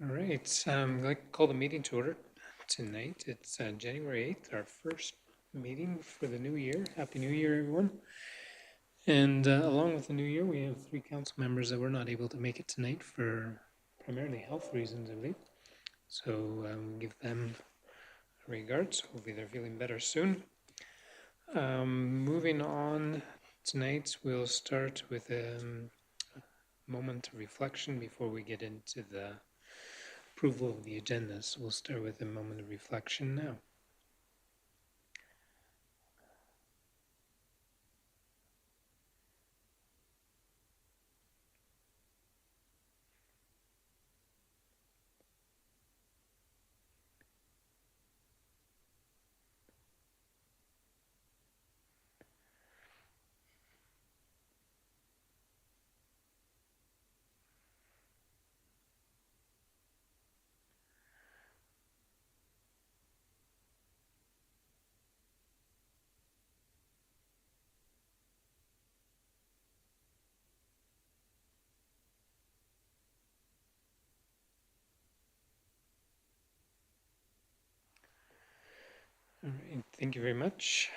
All right, I'd like to call the meeting to order tonight. It's January 8th, our first meeting for the new year. Happy New Year, everyone. And along with the new year, we have 3 council members that were not able to make it tonight for primarily health reasons, I believe. So give them regards. Hopefully they're feeling better soon. Moving on, tonight we'll start with a moment of reflection before we get into the approval of the agenda. So we'll start with a moment of reflection now. All right, thank you very much.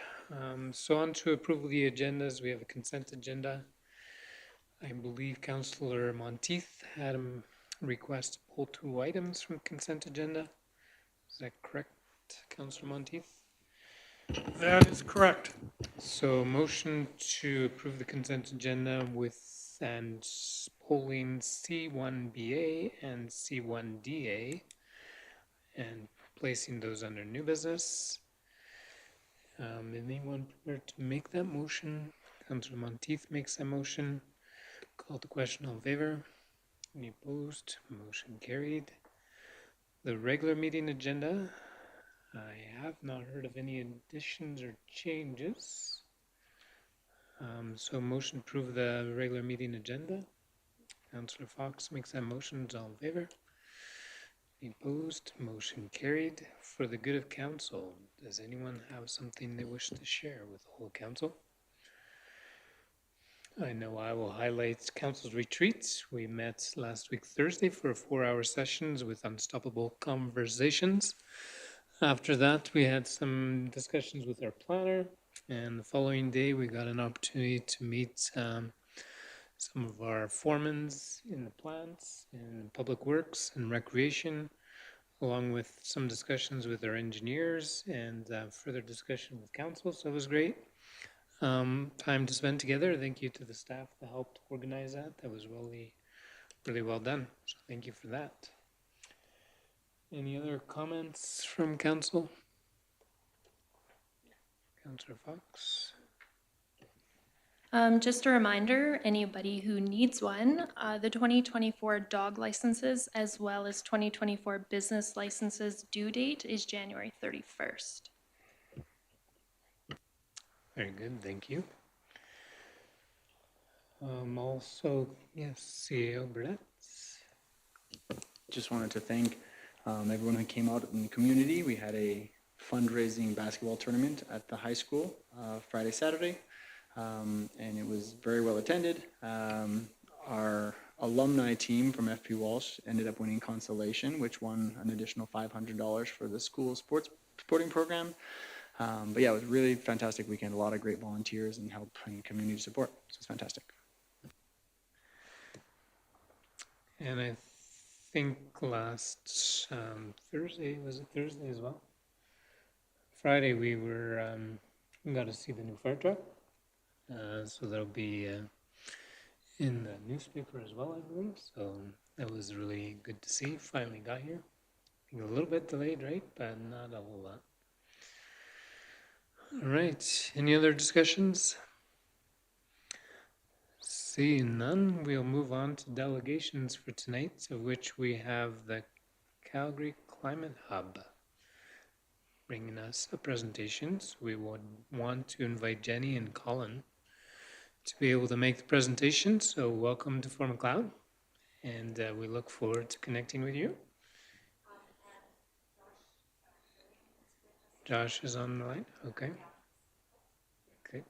So on to approval of the agendas. We have a consent agenda. I believe Councillor Monteith had a request to pull 2 items from consent agenda. Is that correct, Councillor Monteith? That is correct. So motion to approve the consent agenda with and pulling C1BA and C1DA and placing those under new business. Anyone prepared to make that motion? Councillor Monteith makes that motion. Call the question, all in favor? Any opposed? Motion carried. The regular meeting agenda, I have not heard of any additions or changes. So motion to approve the regular meeting agenda. Councillor Fox makes that motion, all in favor? Any opposed? Motion carried. For the good of council, does anyone have something they wish to share with the whole council? I know I will highlight council's retreats. We met last week Thursday for 4-hour sessions with unstoppable conversations. After that, we had some discussions with our planner, and the following day we got an opportunity to meet some of our foremans in the plants, in public works and recreation, along with some discussions with our engineers and further discussion with council. So it was great. Time to spend together. Thank you to the staff that helped organize that. That was really, really well done. So thank you for that. Any other comments from council? Councillor Fox. Just a reminder, anybody who needs one, the 2024 dog licenses as well as 2024 business licenses due date is January 31st. Very good, thank you. Also, yes, CEO Burnett. Just wanted to thank everyone who came out in the community. We had a fundraising basketball tournament at the high school Friday, Saturday, and it was very well attended. Our alumni team from FP Walsh ended up winning consolation, which won an additional $500 for the school sporting program. But yeah, it was a really fantastic weekend. A lot of great volunteers and help and community support. So it's fantastic. And I think last Thursday, was it Thursday as well? Friday we were got to see the new fire truck. So that'll be in the newspaper as well, I believe. So that was really good to see. Finally got here. A little bit delayed, right? But not a whole lot. All right. Any other discussions? Seeing none, we'll move on to delegations for tonight, of which we have the Calgary Climate Hub bringing us a presentation. So we would want to invite Jenny and Colin to be able to make the presentation. So welcome to Fort Macleod, and we look forward to connecting with you. Josh is on the line, okay. Okay.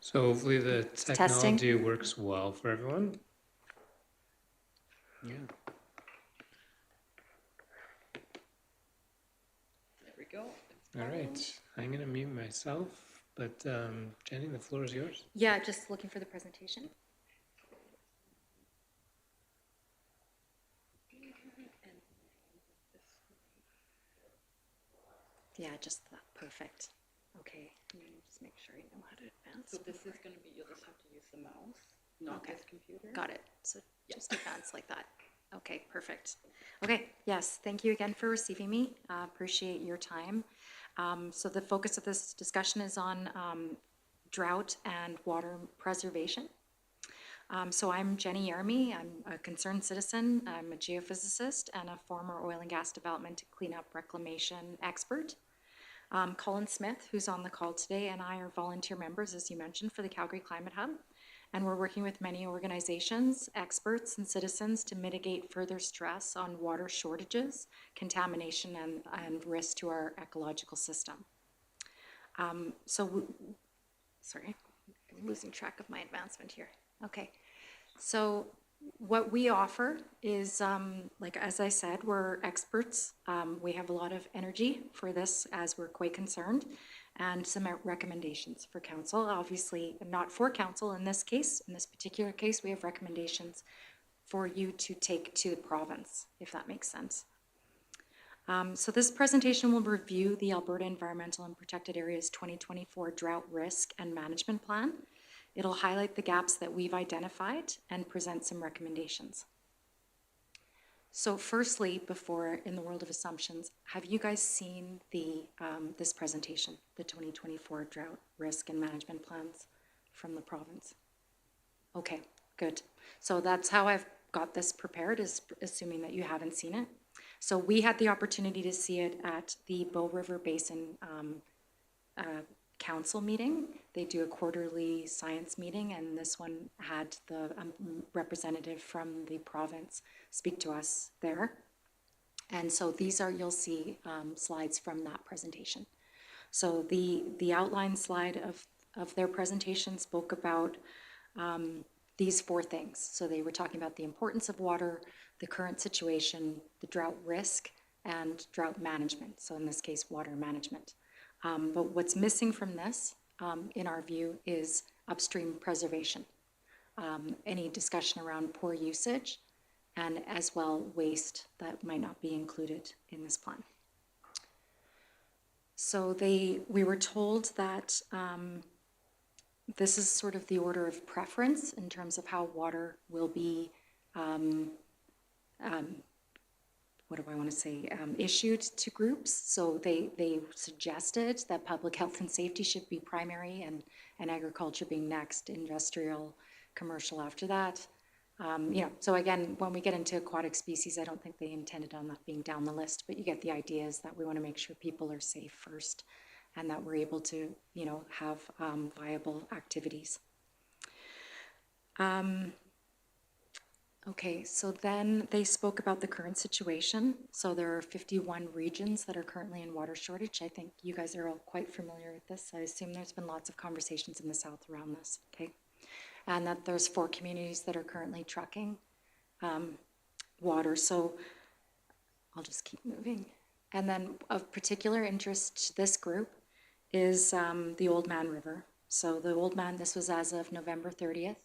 So hopefully the testing. technology works well for everyone. Yeah. There we go. All right, I'm going to mute myself, but Jenny, the floor is yours. Yeah, just looking for the presentation. Yeah, just that, perfect. Okay, let me just make sure I know how to advance. So this is going to be, you'll just have to use the mouse, not Okay. this computer. Got it, so just advance like that. Okay, perfect. Okay, yes, thank you again for receiving me. Appreciate your time. So the focus of this discussion is on drought and water preservation. So I'm Jenny Yermy. I'm a concerned citizen. I'm a geophysicist and a former oil and gas development cleanup reclamation expert. Colin Smith, who's on the call today, and I are volunteer members, as you mentioned, for the Calgary Climate Hub. And we're working with many organizations, experts, and citizens to mitigate further stress on water shortages, contamination, and risk to our ecological system. Sorry, I'm losing track of my advancement here. Okay, so what we offer is, like as I said, we're experts. We have a lot of energy for this as we're quite concerned, and some recommendations for council. Obviously, not for council in this case. In this particular case, we have recommendations for you to take to the province, if that makes sense. So this presentation will review the Alberta Environmental and Protected Areas 2024 Drought Risk and Management Plan. It'll highlight the gaps that we've identified and present some recommendations. So firstly, before in the world of assumptions, have you guys seen the this presentation, the 2024 Drought Risk and Management Plans from the province? Okay, good. So that's how I've got this prepared, is assuming that you haven't seen it. So we had the opportunity to see it at the Bow River Basin council meeting. They do a quarterly science meeting, and this one had the representative from the province speak to us there. And so these are, you'll see slides from that presentation. So the outline slide of their presentation spoke about these four things. So they were talking about the importance of water, the current situation, the drought risk, and drought management. So in this case, water management. But what's missing from this, in our view, is upstream preservation. Any discussion around poor usage, and as well waste that might not be included in this plan. So we were told that this is sort of the order of preference in terms of how water will be, issued to groups. So they suggested that public health and safety should be primary, and agriculture being next, industrial, commercial after that. So again, when we get into aquatic species, I don't think they intended on that being down the list, but you get the idea is that we want to make sure people are safe first, and that we're able to, have viable activities. Okay, so then they spoke about the current situation. So there are 51 regions that are currently in water shortage. I think you guys are all quite familiar with this. I assume there's been lots of conversations in the South around this, okay? And that there's 4 communities that are currently trucking water. So I'll just keep moving. And then of particular interest to this group is the Oldman River. So the Oldman, this was as of November 30th.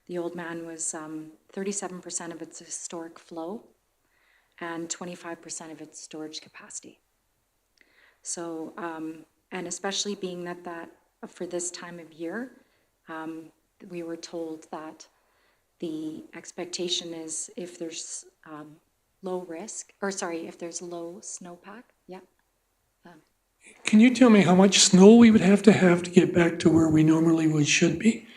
The Oldman was 37% of its historic flow and 25% of its storage capacity. So, and especially being that for this time of year, we were told that the expectation is if there's if there's low snowpack, yeah. Can you tell me how much snow we would have to get back to where we normally should be?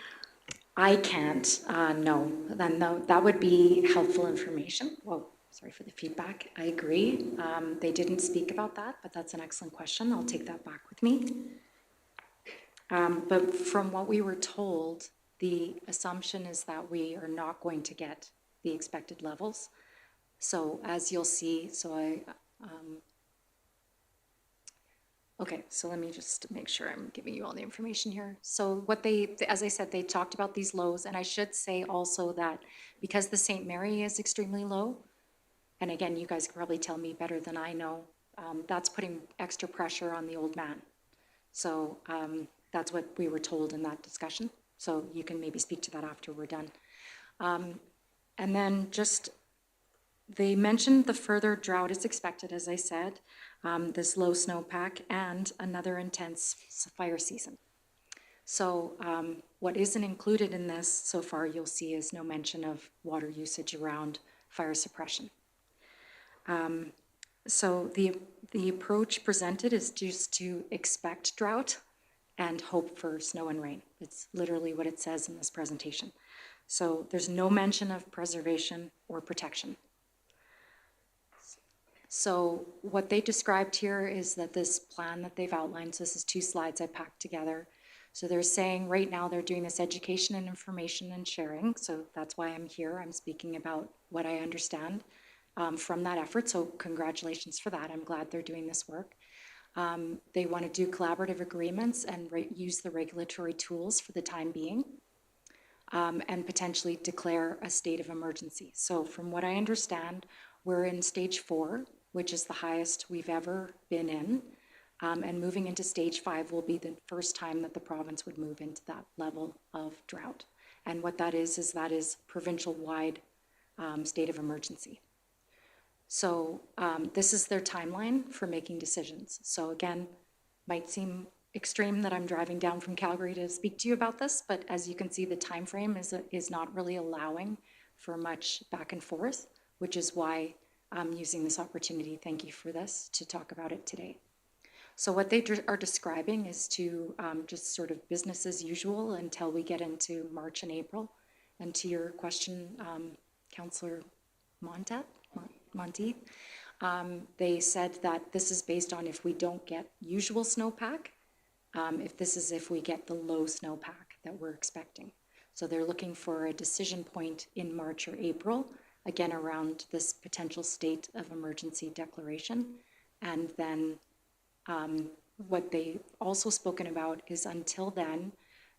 I can't, no. Then that would be helpful information. Whoa, sorry for the feedback. I agree. They didn't speak about that, but that's an excellent question. I'll take that back with me. But from what we were told, the assumption is that we are not going to get the expected levels. So as you'll see, Okay, so let me just make sure I'm giving you all the information here. So what they, as I said, they talked about these lows, and I should say also that because the St. Mary is extremely low, and again, you guys can probably tell me better than I know, that's putting extra pressure on the old man. So that's what we were told in that discussion. So you can maybe speak to that after we're done. And then just, they mentioned the further drought is expected, as I said, this low snowpack and another intense fire season. So what isn't included in this so far, you'll see, is no mention of water usage around fire suppression. So the approach presented is just to expect drought and hope for snow and rain. It's literally what it says in this presentation. So there's no mention of preservation or protection. So what they described here is that this plan that they've outlined, so this is 2 slides I packed together. So they're saying right now they're doing this education and information and sharing. So that's why I'm here. I'm speaking about what I understand from that effort. So congratulations for that. I'm glad they're doing this work. They want to do collaborative agreements and use the regulatory tools for the time being, and potentially declare a state of emergency. So from what I understand, we're in stage 4, which is the highest we've ever been in. And moving into stage 5 will be the first time that the province would move into that level of drought. And what that is that is provincial-wide state of emergency. So this is their timeline for making decisions. So again, might seem extreme that I'm driving down from Calgary to speak to you about this, but as you can see, the time frame is not really allowing for much back and forth, which is why I'm using this opportunity, thank you for this, to talk about it today. So what they are describing is to just sort of business as usual until we get into March and April. And to your question, Councillor Monteith, they said that this is based on if we don't get usual snowpack, if we get the low snowpack that we're expecting. So they're looking for a decision point in March or April, again around this potential state of emergency declaration. And then what they also spoken about is until then,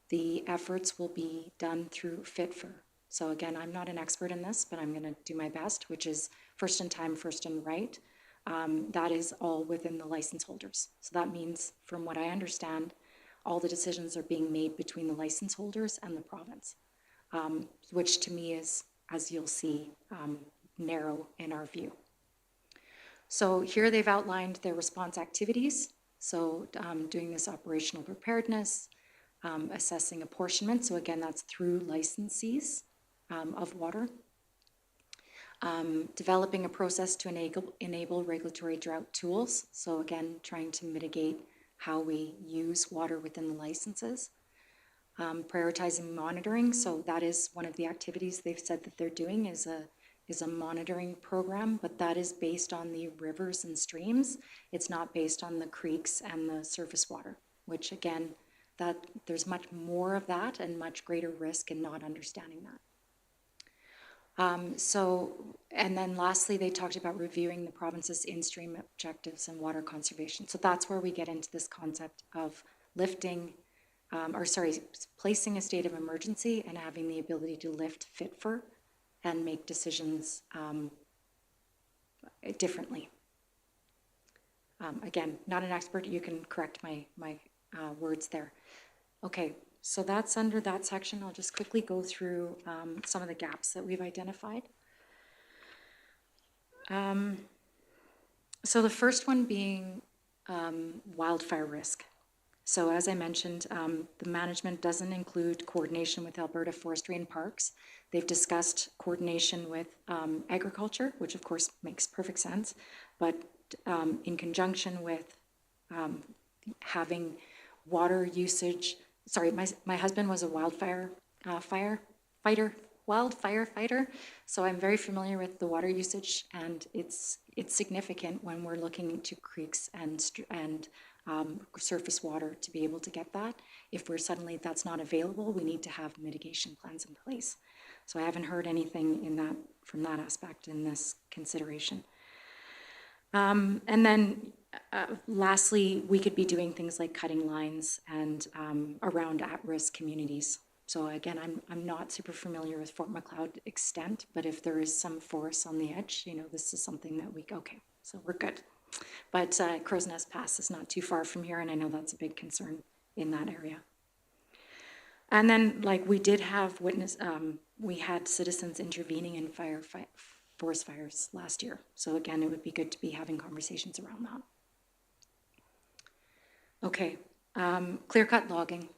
the efforts will be done through FITFR. So again, I'm not an expert in this, but I'm going to do my best, which is first in time, first in right. That is all within the license holders. So that means, from what I understand, all the decisions are being made between the license holders and the province, which to me is, as you'll see, narrow in our view. So here they've outlined their response activities. So doing this operational preparedness, assessing apportionment. So again, that's through licensees of water. Developing a process to enable regulatory drought tools. So again, trying to mitigate how we use water within the licenses. Prioritizing monitoring. So that is one of the activities they've said that they're doing is a monitoring program, but that is based on the rivers and streams. It's not based on the creeks and the surface water, which again, that there's much more of that and much greater risk in not understanding that. And then lastly, they talked about reviewing the province's in-stream objectives and water conservation. So that's where we get into this concept of placing a state of emergency and having the ability to lift FITFR and make decisions differently. Again, not an expert, you can correct my words there. Okay, so that's under that section. I'll just quickly go through some of the gaps that we've identified. So the first one being wildfire risk. So as I mentioned, the management doesn't include coordination with Alberta Forestry and Parks. They've discussed coordination with agriculture, which of course makes perfect sense, but in conjunction with having water usage. Sorry, my husband was a wildfire fighter, so I'm very familiar with the water usage, and it's significant when we're looking into creeks and surface water to be able to get that. If that's not available, we need to have mitigation plans in place. So I haven't heard anything from that aspect in this consideration. And then lastly, we could be doing things like cutting lines and around at-risk communities. So again, I'm not super familiar with Fort Macleod extent, but if there is some forest on the edge, this is something that okay, so we're good. But Crow's Nest Pass is not too far from here, and I know that's a big concern in that area. And then, like, we did have we had citizens intervening in forest fires last year. So again, it would be good to be having conversations around that. Okay, clear-cut logging.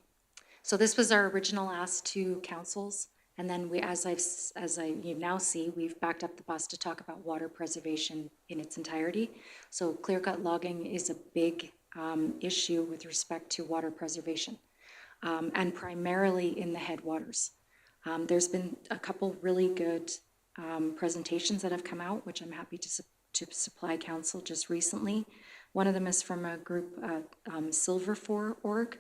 So this was our original ask to councils, and then you now see, we've backed up the bus to talk about water preservation in its entirety. So clear-cut logging is a big issue with respect to water preservation, and primarily in the headwaters. There's been a couple really good presentations that have come out, which I'm happy to supply council just recently. One of them is from a group, Silver4.org.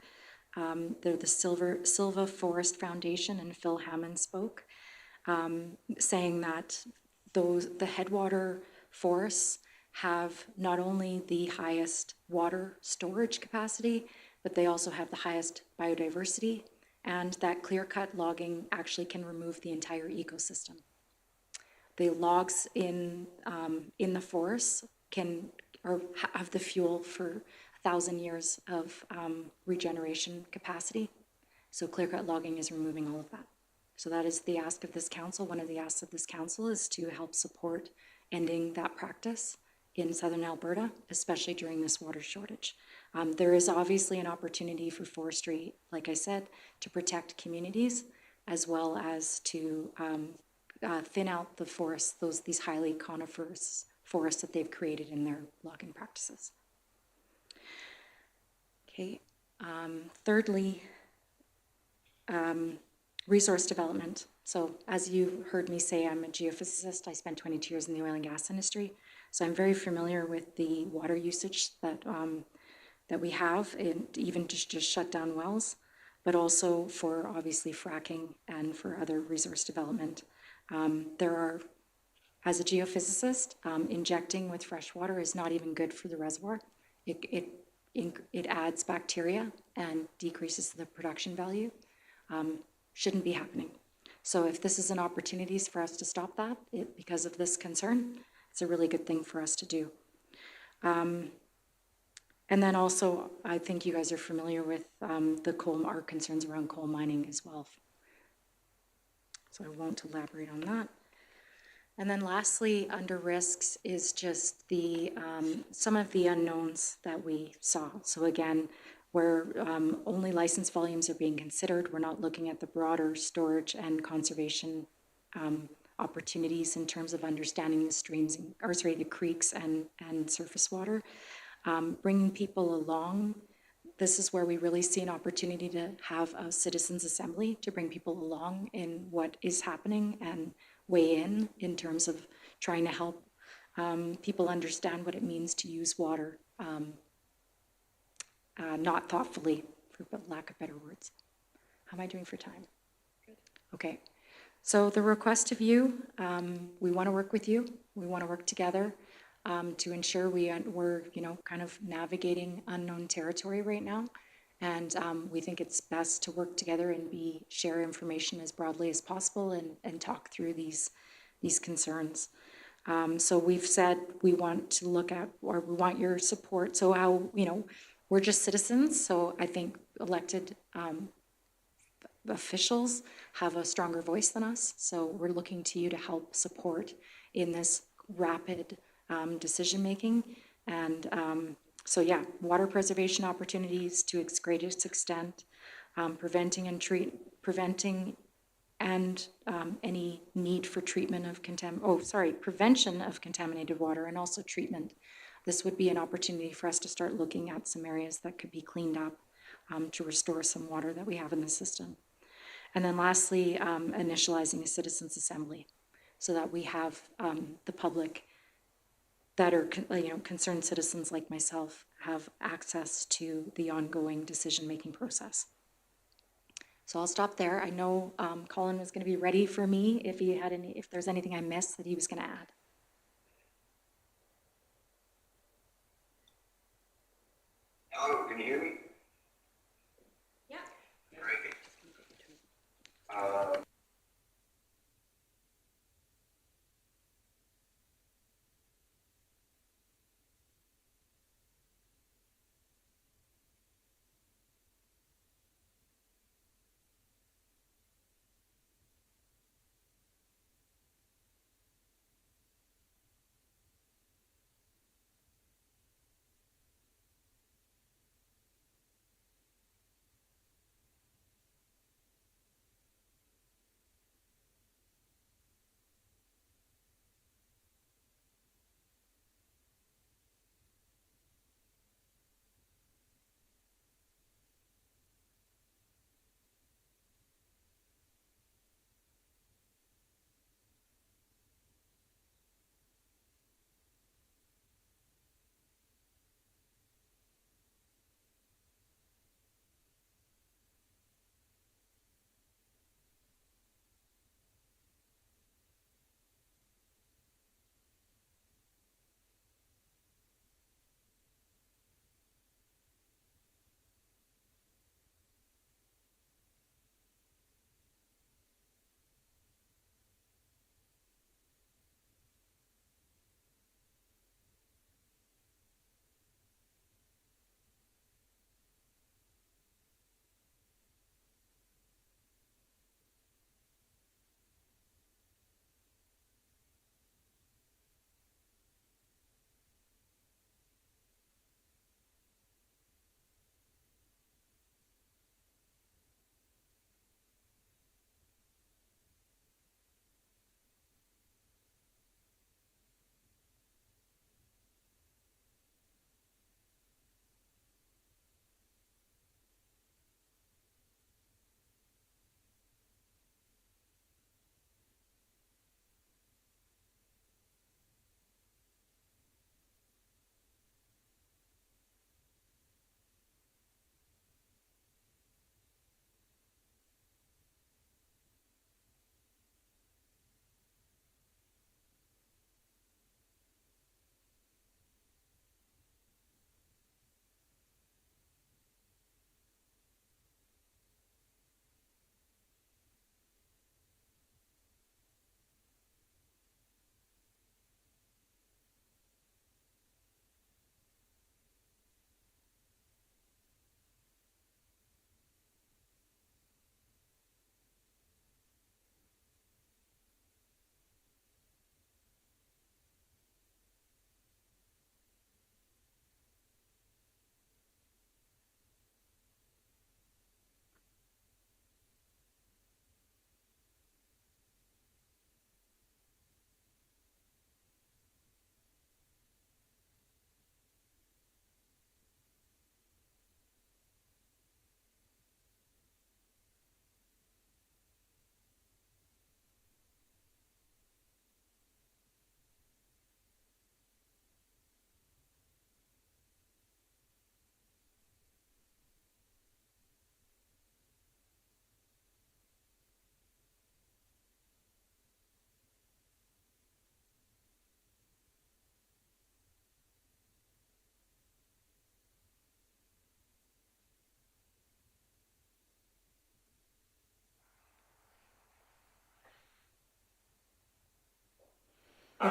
They're the Silva Forest Foundation, and Phil Hammond spoke, saying that the headwater forests have not only the highest water storage capacity, but they also have the highest biodiversity, and that clear-cut logging actually can remove the entire ecosystem. The logs in the forests have the fuel for 1,000 years of regeneration capacity. So clear-cut logging is removing all of that. So that is the ask of this council. One of the asks of this council is to help support ending that practice in southern Alberta, especially during this water shortage. There is obviously an opportunity for forestry, like I said, to protect communities, as well as to thin out the forests, these highly coniferous forests that they've created in their logging practices. Okay, thirdly, resource development. So as you heard me say, I'm a geophysicist. I spent 22 years in the oil and gas industry. So I'm very familiar with the water usage that we have, and even just shut down wells, but also for obviously fracking and for other resource development. As a geophysicist, injecting with fresh water is not even good for the reservoir. It adds bacteria and decreases the production value. Shouldn't be happening. So if this is an opportunity for us to stop that, because of this concern, it's a really good thing for us to do. And then also, I think you guys are familiar with our concerns around coal mining as well. So I won't elaborate on that. And then lastly, under risks is just some of the unknowns that we saw. So again, where only license volumes are being considered, we're not looking at the broader storage and conservation opportunities in terms of understanding the creeks and surface water. Bringing people along, this is where we really see an opportunity to have a citizens' assembly to bring people along in what is happening and weigh in terms of trying to help people understand what it means to use water not thoughtfully, for lack of better words. How am I doing for time? Good. Okay. So the request of you, we want to work with you. We want to work together to ensure we're kind of navigating unknown territory right now. And we think it's best to work together and share information as broadly as possible and talk through these concerns. So we've said we want to look at, or we want your support. So how, we're just citizens. So I think elected officials have a stronger voice than us. So we're looking to you to help support in this rapid decision-making. And so yeah, water preservation opportunities to its greatest extent, preventing and any need for prevention of contaminated water, and also treatment. This would be an opportunity for us to start looking at some areas that could be cleaned up to restore some water that we have in the system. And then lastly, initializing a citizens' assembly so that we have the public that are concerned citizens like myself have access to the ongoing decision-making process. So I'll stop there. I know Colin was going to be ready for me if there's anything I missed that he was going to add. Hello, can you hear me? Yeah. Great.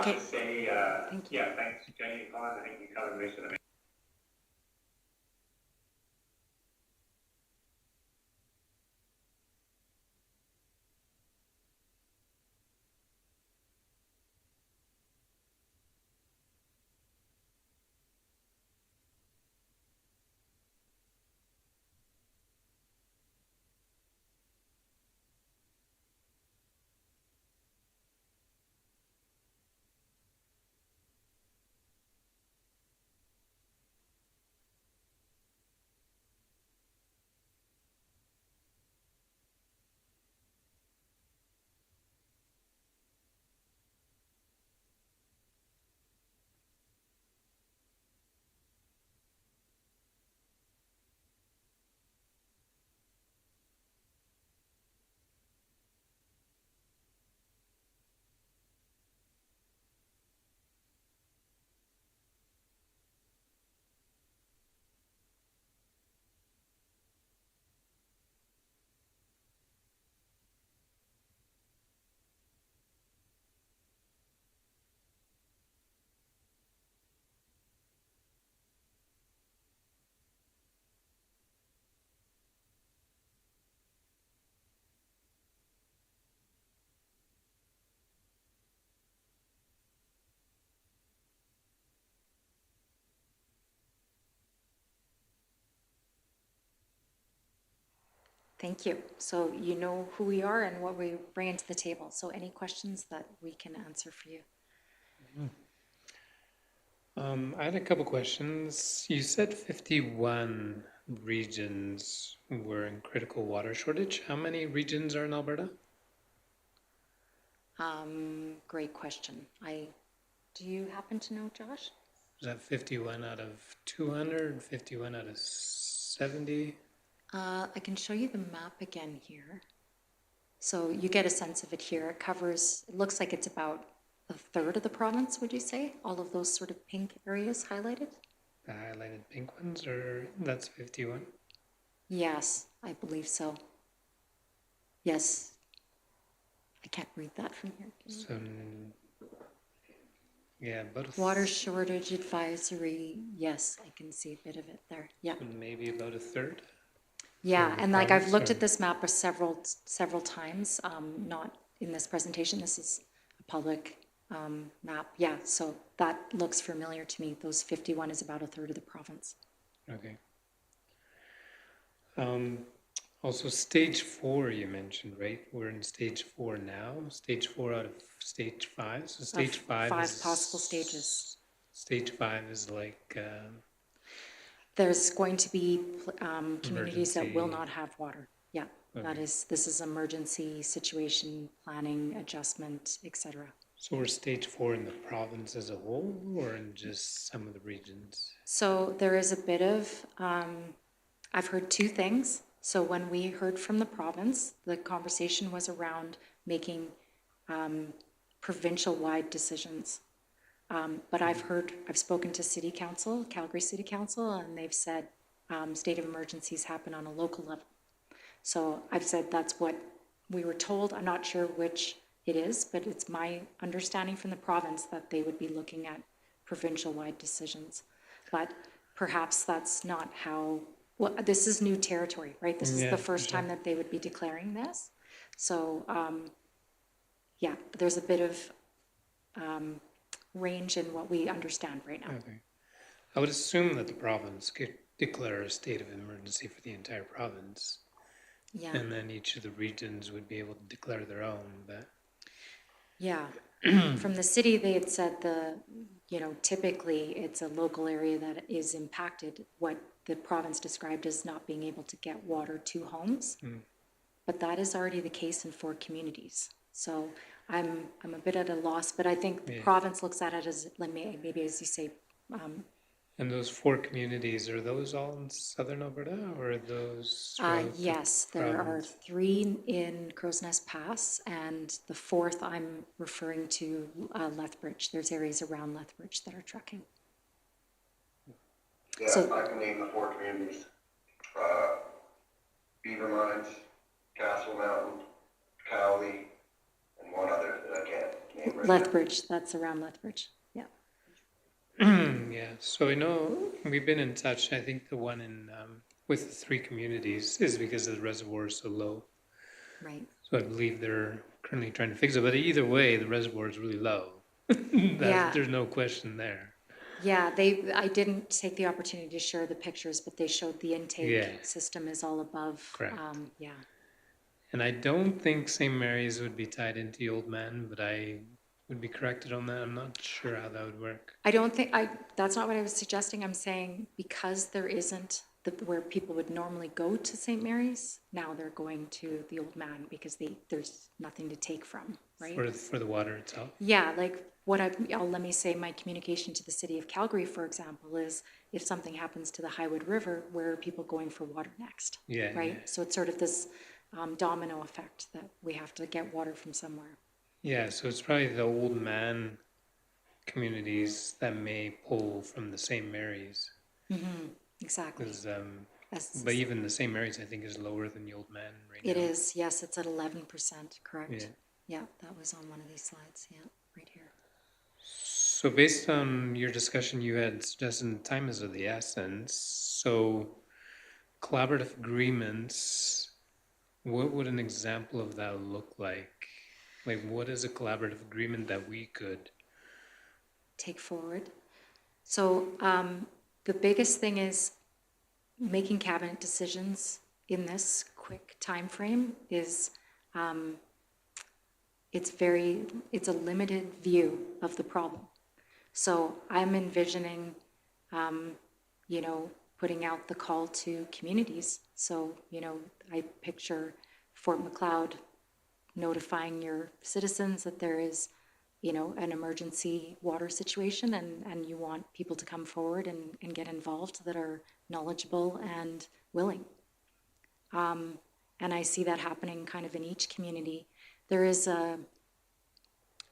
Okay. Say, Thank you. yeah, thanks, Jenny and Colin. I think you covered most of the Thank you. So you know who we are and what we bring into the table. So any questions that we can answer for you? I had a couple questions. You said 51 regions were in critical water shortage. How many regions are in Alberta? Great question. Do you happen to know, Josh? Is that 51 out of 200, 51 out of 70? I can show you the map again here. So you get a sense of it here. It looks like it's about a third of the province, would you say? All of those sort of pink areas highlighted? The highlighted pink ones, or that's 51? Yes, I believe so. Yes. I can't read that from here. So, yeah, about Water shortage advisory. Yes, I can see a bit of it there. Yeah. maybe about a third. Yeah, For the and like I've province, looked or- at this map several times, not in this presentation. This is a public map. Yeah, so that looks familiar to me. Those 51 is about a third of the province. Okay. Also, stage 4 you mentioned, right? We're in stage 4 now. Stage 4 out of stage 5. So stage 5 5 is possible stages. Stage 5 is like There's going to be communities that will Emergency. not have water. Yeah, Okay. this is emergency situation planning, adjustment, etc. So we're stage 4 in the province as a whole, or in just some of the regions? So there is a bit of, I've heard two things. So when we heard from the province, the conversation was around making provincial-wide decisions. But I've spoken to City Council, Calgary City Council, and they've said state of emergencies happen on a local level. So I've said that's what we were told. I'm not sure which it is, but it's my understanding from the province that they would be looking at provincial-wide decisions. But perhaps that's not how, well, this is new territory, right? This is Yeah, the for first time that they would be declaring this. So, yeah, there's a bit of range in what we understand right now. Okay. I would assume that the province could declare a state of emergency for the entire province, Yeah, and then each of the regions would be able to declare their own. But yeah. From the city, they had said typically it's a local area that is impacted, what the province described as not being able to get water to homes. But that is already the case in 4 communities. So I'm a bit at a loss, but I think the Yeah. province looks at it as, maybe as you say, and those 4 communities, are those all in southern Alberta, or are those throughout the yes, there are province? 3 in Crow's Nest Pass, and the 4th I'm referring to Lethbridge. There's areas around Lethbridge that are trucking. Yeah, So- I can name the 4 communities. Beaver Mines, Castle Mountain, Cowley, and one other that I can't name right now. Lethbridge, that's around Lethbridge, yeah. Yeah, so I know we've been in touch. I think the one in with the 3 communities is because the reservoir is so low. Right. So I believe they're currently trying to fix it. But either way, the reservoir is really low. Yeah. There's no question there. Yeah, I didn't take the opportunity to share the pictures, but they showed the intake Yeah. system is all above. Correct. Yeah, And I don't think St. Mary's would be tied into the Old Man, but I would be corrected on that. I'm not sure how that would work. I don't think, that's not what I was suggesting. I'm saying because there isn't where people would normally go to St. Mary's, now they're going to the Old Man because there's nothing to take from, right? For the water itself. Yeah, like let me say my communication to the city of Calgary, for example, is if something happens to the Highwood River, where are people going for water next? Yeah, Right? yeah. So it's sort of this domino effect that we have to get water from somewhere. Yeah, so it's probably the Old Man communities that may pull from the St. Mary's. Exactly. 'Cause, That's- but even the St. Mary's, I think, is lower than the Old Man right It now. is, yes, it's at 11%, correct? Yeah. Yeah, that was on one of these slides, yeah, right here. So based on your discussion, you had suggested time is of the essence. So collaborative agreements, what would an example of that look like? Like, what is a collaborative agreement that we could? Take forward. So the biggest thing is making cabinet decisions in this quick time frame is, it's a limited view of the problem. So I'm envisioning, putting out the call to communities. So, I picture Fort Macleod notifying your citizens that there is, an emergency water situation, and you want people to come forward and get involved that are knowledgeable and willing. And I see that happening kind of in each community. There is an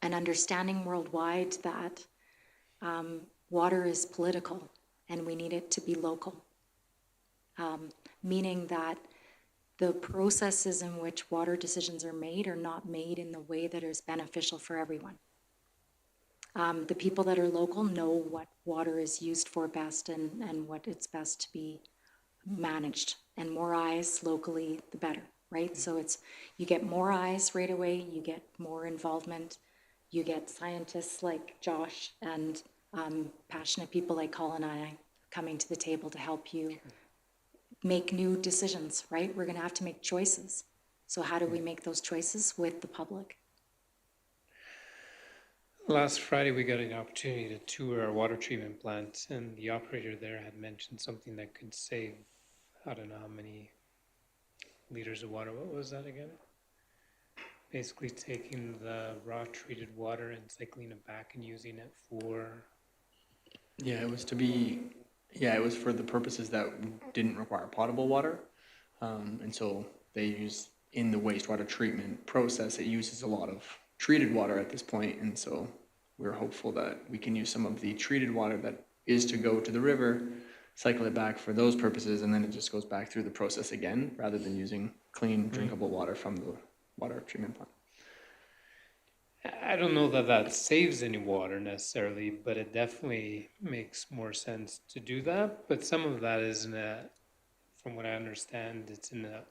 understanding worldwide that water is political and we need it to be local, meaning that the processes in which water decisions are not made in the way that is beneficial for everyone. The people that are local know what water is used for best and what it's best to be managed. And more eyes locally, the better, right? So you get more eyes right away, you get more involvement, you get scientists like Josh and passionate people like Colin and I coming to the table to help you make new decisions, right? We're gonna have to make choices. So how do we make those choices with the public? Last Friday, we got an opportunity to tour our water treatment plant, and the operator there had mentioned something that could save, I don't know how many liters of water. What was that again? Basically taking the raw treated water and cycling it back and using it for... Yeah, it was for the purposes that didn't require potable water. And so they use, in the wastewater treatment process, it uses a lot of treated water at this point. And so we're hopeful that we can use some of the treated water that is to go to the river, cycle it back for those purposes, and then it just goes back through the process again, rather than using clean, drinkable water from the water treatment plant. I don't know that that saves any water necessarily, but it definitely makes more sense to do that. But some of that is from what I understand, it's in the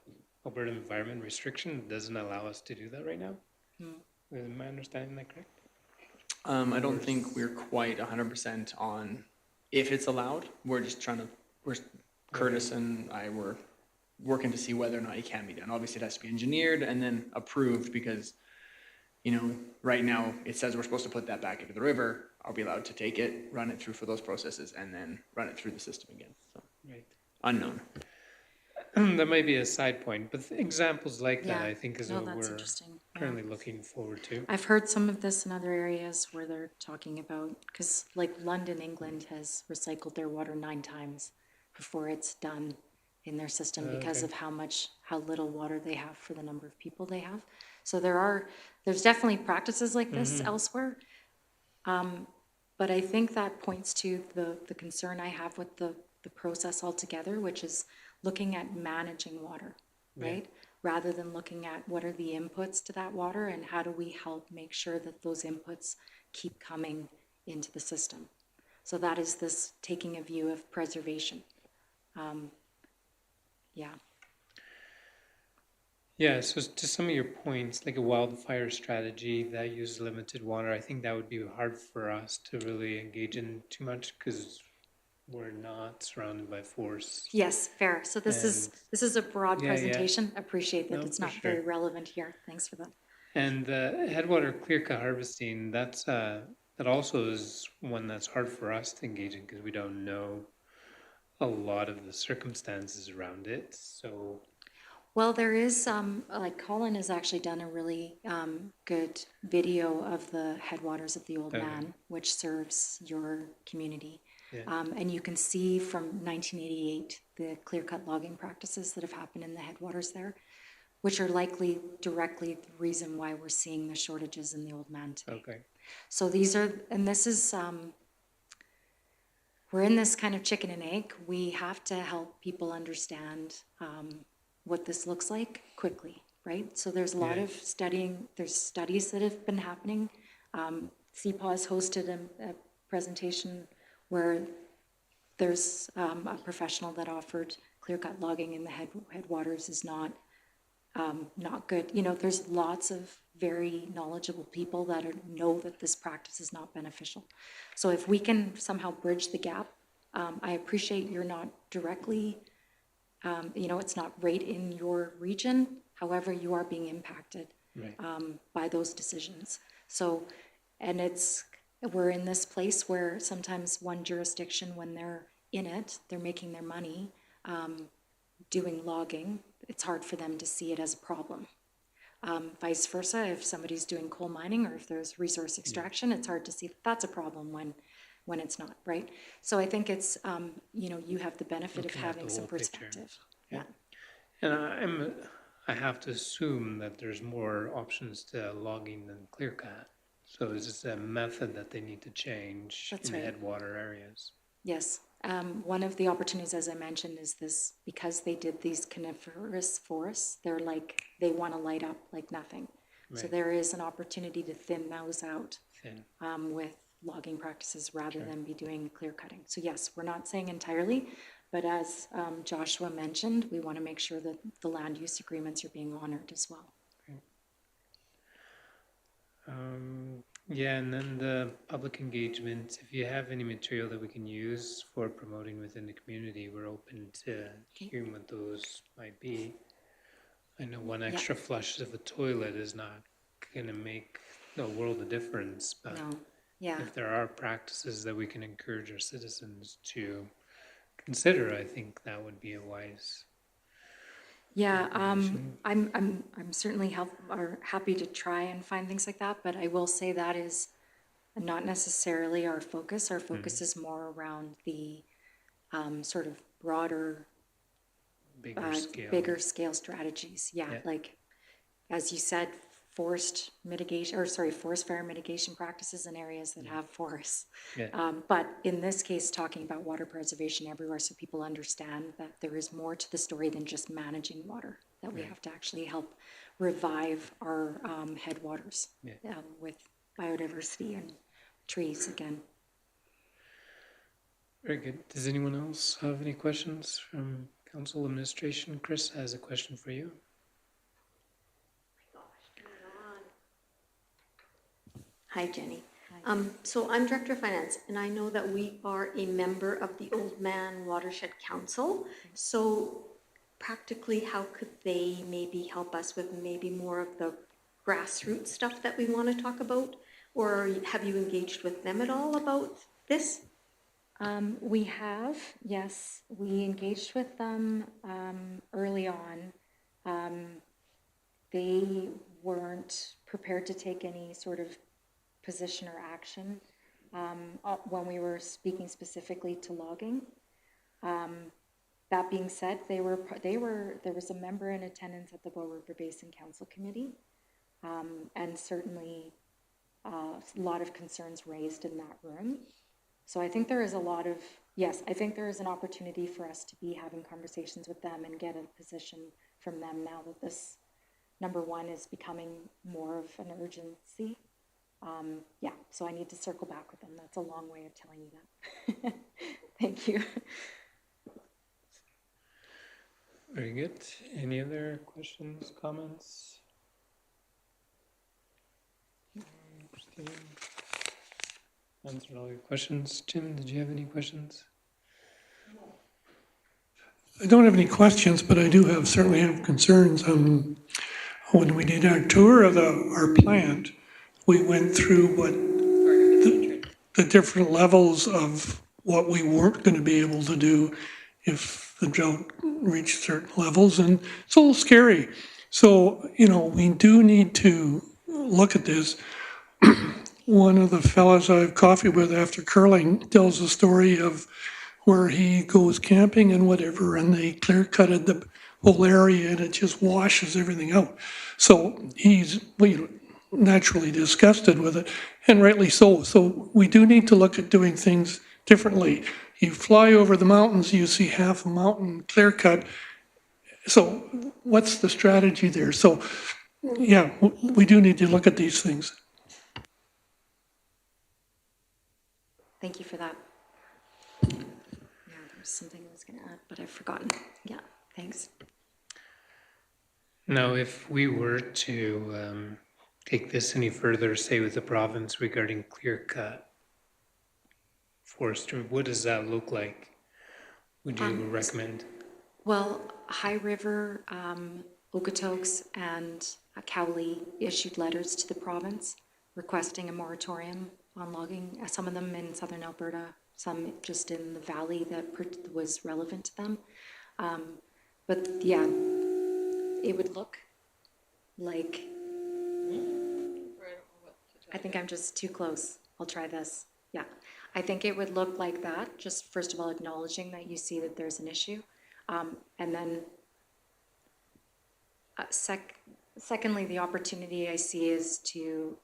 Alberta environment restriction. It doesn't allow us to do that right now. Am I understanding that correct? I don't think we're quite 100% on if it's allowed. Curtis and I were working to see whether or not it can be done. Obviously, it has to be engineered and then approved because, right now it says we're supposed to put that back into the river. Are we allowed to take it, run it through for those processes, and then run it through the system again? So, Right. unknown. That might be a side point, but examples like that, Yeah. I think, is No, what that's we're interesting. Yeah. currently looking forward to. I've heard some of this in other areas where they're talking about, because like London, England has recycled their water 9 times before it's done in their system because of how little water they have for the number of people they have. So there's definitely practices like this elsewhere. But I think that points to the concern I have with the process altogether, which is looking at managing water, right? Rather than looking at what are the inputs to that water and how do we help make sure that those inputs keep coming into the system. So that is this taking a view of preservation. Yeah. Yeah, so to some of your points, like a wildfire strategy that uses limited water, I think that would be hard for us to really engage in too much because we're not surrounded by forests. Yes, fair. So this is a broad Yeah, presentation. Appreciate that No, it's for not very sure. relevant here. Thanks for that. And headwater clear cut harvesting, that also is one that's hard for us to engage in because we don't know a lot of the circumstances around it. So Well, there is, like Colin has actually done a really good video of the headwaters of the Old Man, which serves your community. Yeah. And you can see from 1988, the clear-cut logging practices that have happened in the headwaters there, which are likely directly the reason why we're seeing the shortages in the Old Man today. Okay. So this is, we're in this kind of chicken and egg. We have to help people understand what this looks like quickly, right? So there's a lot of studying, there's studies that have been happening. CPAW has hosted a presentation where there's a professional that offered clear-cut logging in the headwaters is not good. There's lots of very knowledgeable people that know that this practice is not beneficial. So if we can somehow bridge the gap, I appreciate you're not directly It's not right in your region. However, you are being impacted Right. by those decisions. So, and we're in this place where sometimes one jurisdiction, when they're in it, they're making their money doing logging. It's hard for them to see it as a problem. Vice versa, if somebody's doing coal mining or if there's resource extraction, it's hard to see that that's a problem when it's not, right? So I think it's, you have the benefit of Looking at the having some whole picture. perspective. Yeah. And I have to assume that there's more options to logging than clear cut. So is this a method that they need to change That's in the right. headwater areas? Yes. One of the opportunities, as I mentioned, is this, because they did these coniferous forests, they want to light up like nothing. So Right. there is an opportunity to thin those out Thin. with logging practices rather than be doing clear cutting. So yes, we're not saying entirely, but as Joshua mentioned, we want to make sure that the land use agreements are being honored as well. Yeah, and then the public engagement, if you have any material that we can use for promoting within the community, we're open to hearing what those might be. I know one extra flush of a toilet is not going to make a world of difference, but No, yeah. if there are practices that we can encourage our citizens to consider, I think that would be a wise. Yeah, I'm certainly happy to try and find things like that, but I will say that is not necessarily our focus. Our focus is more around the sort of broader, bigger scale strategies. Yeah, Yeah. like, as you said, forest fire mitigation practices in areas that have forests. Yeah. But in this case, talking about water preservation everywhere, so people understand that there is more to the story than just managing water, that we have to actually help revive our headwaters with biodiversity and trees again. Very good. Does anyone else have any questions from council administration? Chris has a question for you. Hi, Jenny. So I'm Director of Finance, and I know that we are a member of the Old Man Watershed Council. So practically, how could they maybe help us with maybe more of the grassroots stuff that we want to talk about? Or have you engaged with them at all about this? We have, yes, we engaged with them early on. They weren't prepared to take any sort of position or action when we were speaking specifically to logging. That being said, there was a member in attendance at the Bow River Basin Council Committee, and certainly a lot of concerns raised in that room. So I think there is I think there is an opportunity for us to be having conversations with them and get a position from them now that this, number one, is becoming more of an urgency. So I need to circle back with them. That's a long way of telling you that. Thank you. Very good. Any other questions, comments? Christine? Answered all your questions. Jim, did you have any questions? I don't have any questions, but I do certainly have concerns. When we did our tour of our plant, we went through the different levels of what we weren't going to be able to do if the drought reached certain levels, and it's a little scary. So, we do need to look at this. One of the fellows I have coffee with after curling tells the story of where he goes camping and whatever, and they clear-cutted the whole area and it just washes everything out. So he's, naturally disgusted with it, and rightly so. So we do need to look at doing things differently. You fly over the mountains, you see half a mountain clear-cut. So what's the strategy there? So, yeah, we do need to look at these things. Thank you for that. Yeah, there was something I was going to add, but I've forgotten. Yeah, thanks. Now, if we were to take this any further, say with the province regarding clear-cut forestry, what does that look like? Would you recommend? Well, High River, Okotoks, and Cowley issued letters to the province requesting a moratorium on logging, some of them in southern Alberta, some just in the valley that was relevant to them. But yeah, it would look like, I think I'm just too close. I'll try this. Yeah, I think it would look like that, just first of all acknowledging that you see that there's an issue. And then secondly, the opportunity I see is to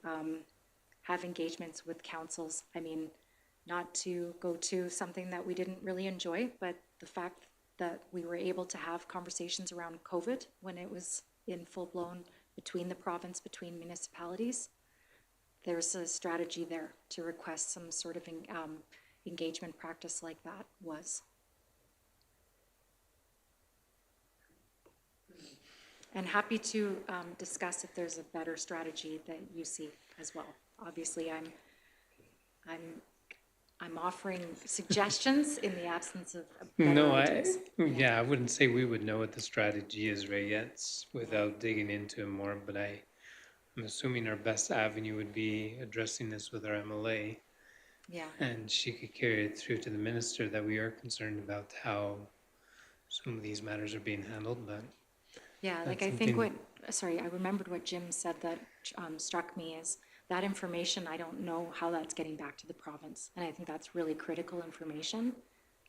have engagements with councils. I mean, not to go to something that we didn't really enjoy, but the fact that we were able to have conversations around COVID when it was in full blown between the province, between municipalities, there's a strategy there to request some sort of engagement practice like that was. And happy to discuss if there's a better strategy that you see as well. Obviously, I'm offering suggestions in the absence of better No, ideas. yeah, I wouldn't say we would know what the strategy is right yet without digging into it more, but I'm assuming our best avenue would be addressing this with our MLA, Yeah, and she could carry it through to the minister that we are concerned about how some of these matters are being handled, but yeah. Like that's I think something. sorry, I remembered what Jim said that struck me is that information. I don't know how that's getting back to the province, and I think that's really critical information.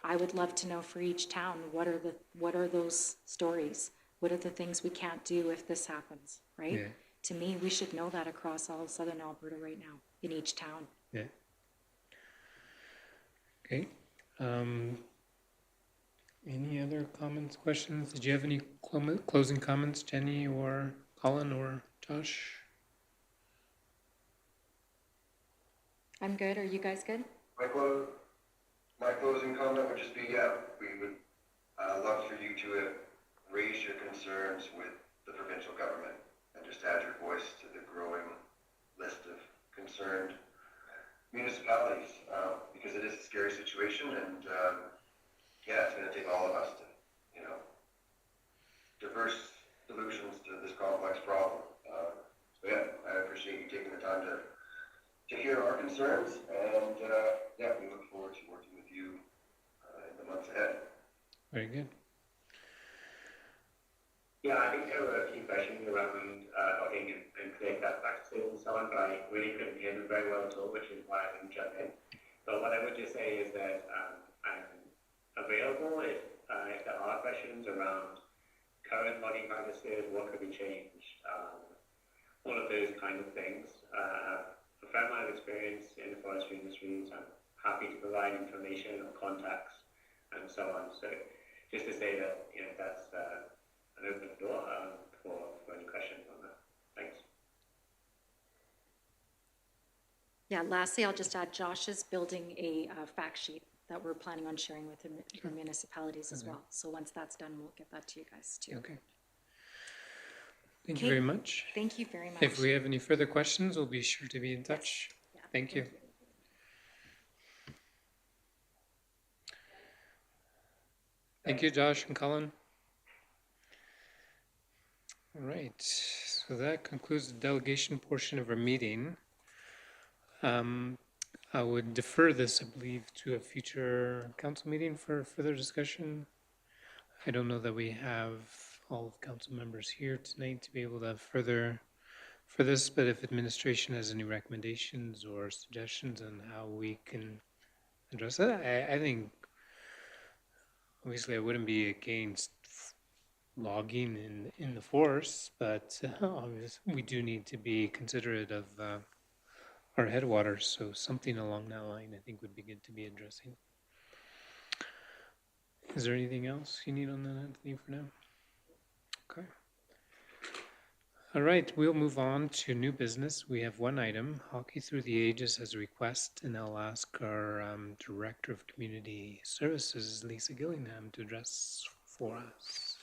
I would love to know for each town what are those stories? What are the things we can't do if this happens, right? Yeah. To me, we should know that across all of southern Alberta right now in each town. Yeah. Okay. Any other comments, questions? Did you have any closing comments, Jenny or Colin or Josh? I'm good. Are you guys good? My closing comment would just be, yeah, we would love for you to raise your concerns with the provincial government and just add your voice to the growing list of concerned municipalities, because it is a scary situation, and yeah, it's going to take all of us to, diverse solutions to this complex problem. So yeah, I appreciate you taking the time to hear our concerns, and yeah, we look forward to working with you in the months ahead. Very good. Yeah, I think there were a few questions around logging and clear cut practices and so on, but I really couldn't hear them very well at all, which is why I didn't jump in. But what I would just say is that I'm available if there are questions around current logging practices, what could be changed, all of those kind of things. I have a fair amount of experience in the forestry industry, so I'm happy to provide information or contacts and so on. So just to say that, that's an open door for any questions on that. Thanks. Yeah, lastly, I'll just add Josh is building a fact sheet that we're planning on sharing with the municipalities as well. So once that's done, we'll get that to you guys too. Okay. Thank you Okay. very much. Thank you very much. If we have any further questions, we'll be sure to be in touch. Yeah, Thank you. Thank you, Josh and Colin. All right, so that concludes the delegation portion of our meeting. I would defer this, I believe, to a future council meeting for further discussion. I don't know that we have all of council members here tonight to be able to further for this, but if administration has any recommendations or suggestions on how we can address it, I think obviously I wouldn't be against logging in the forest, but obviously we do need to be considerate of our headwaters, so something along that line I think would be good to be addressing. Is there anything else you need on that, Anthony, for now? Okay. All right, we'll move on to new business. We have one item, Hockey Through the Ages has a request, and I'll ask our Director of Community Services, Lisa Gillingham, to address for us.